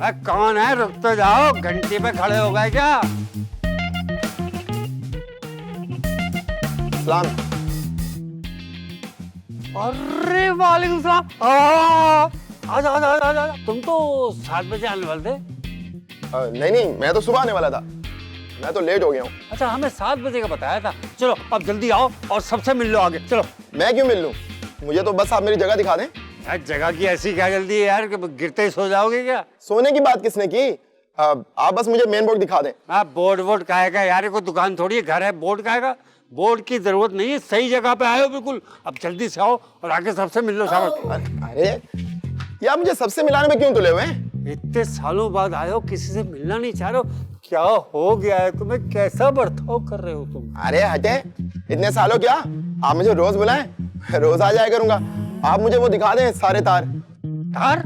कौन है? रुक तो जाओ, घंटी पे खड़े हो गए क्या? सलाम। अरे वालेकुम सलाम। आजा आजा आजा आजा। तुम तो 7 बजे आने वाले थे। नहीं, मैं तो सुबह आने वाला था, मैं तो लेट हो गया हूँ। अच्छा, हमें 7 बजे का बताया था। चलो अब जल्दी आओ और सबसे मिल लो आगे। चलो। मैं क्यों मिल लूँ? मुझे तो बस आप मेरी जगह दिखा दें। यार जगह की ऐसी क्या जल्दी है यार, कि गिरते ही सो जाओगे क्या? सोने की बात किसने की? आप बस मुझे मेन बोर्ड दिखा दें। बोर्ड वोर्ड काहेगा यार, ये कोई दुकान थोड़ी है, घर है। बोर्ड काहेगा? बोर्ड की जरूरत नहीं है, सही जगह पे आए हो बिल्कुल। अब जल्दी से आओ और आके सबसे मिल लो। शाबाश। अरे यार, मुझे सबसे मिलाने में क्यों तुले हुए हैं? इतने सालों बाद आए हो, किसी से मिलना नहीं चाह रहे हो? क्या हो गया है तुम्हें? कैसा बर्ताव कर रहे हो तुम? अरे हटे, इतने सालों क्या, आप मुझे रोज बुलाएं, रोज आ जाया करूंगा। आप मुझे वो दिखा दें, सारे तार। तार?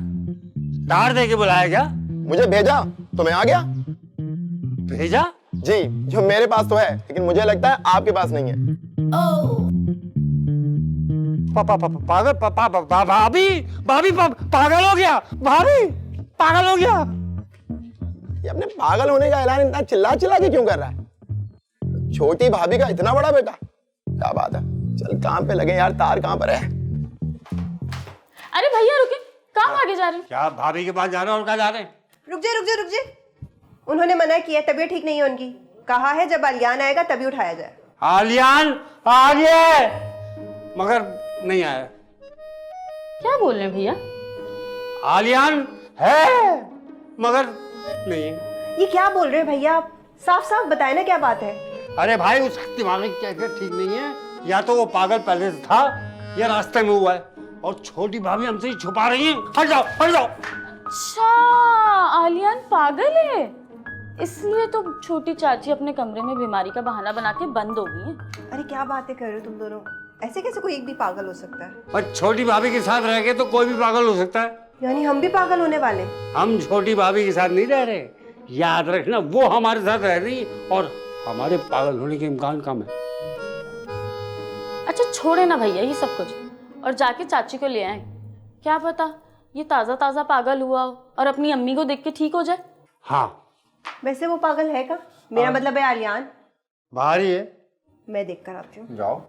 तार दे के बुलाया क्या? मुझे भेजा तो मैं आ गया। भेजा? जी, जो मेरे पास तो है, लेकिन मुझे लगता है आपके पास नहीं है। पागल भाभी भाभी पागल हो गया। भाभी पागल हो गया। ये अपने पागल होने का ऐलान इतना चिल्ला चिल्ला के क्यों कर रहा है? छोटी भाभी का इतना बड़ा बेटा, क्या बात है। चल काम पे लगे यार, तार कहाँ पर है? अरे भैया रुके, कहाँ आगे जा रहे हैं? क्या भाभी के पास जा रहे हो और कहाँ जा रहे हैं? रुक जा। उन्होंने मना किया, तबीयत ठीक नहीं है उनकी। कहा है जब आलियान आएगा तभी उठाया जाए। आलियान आ गया मगर नहीं आया। क्या बोल रहे हैं भैया? आलियान है मगर नहीं है। ये क्या बोल रहे हैं भैया आप? साफ साफ बताए ना क्या बात है। अरे भाई, उसका दिमागी कैफियत ठीक नहीं है। या तो वो पागल पहले से था या रास्ते में हुआ है, और छोटी भाभी हमसे ही छुपा रही है। हट जाओ हट जाओ। अच्छा, आलियान पागल है, इसलिए तो छोटी चाची अपने कमरे में बीमारी का बहाना बना के बंद हो गई है। अरे क्या बातें कर रहे हो तुम दोनों? ऐसे कैसे कोई एक भी पागल हो सकता है? और छोटी भाभी के साथ रह के तो कोई भी पागल हो सकता है। यानी हम भी पागल होने वाले? हम छोटी भाभी के साथ नहीं रह रहे, याद रखना, वो हमारे साथ रह रही है और हमारे पागल होने के इम्कान कम है। अच्छा छोड़े ना भैया ये सब कुछ, और जाके चाची को ले आए। क्या पता ये ताजा ताजा पागल हुआ हो और अपनी अम्मी को देख के ठीक हो जाए। हाँ। वैसे वो पागल है का? मेरा मतलब है आलियान। बाहर ही है। मैं देख कर आती हूँ। जाओ।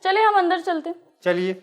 चले हम अंदर चलते। चलिए।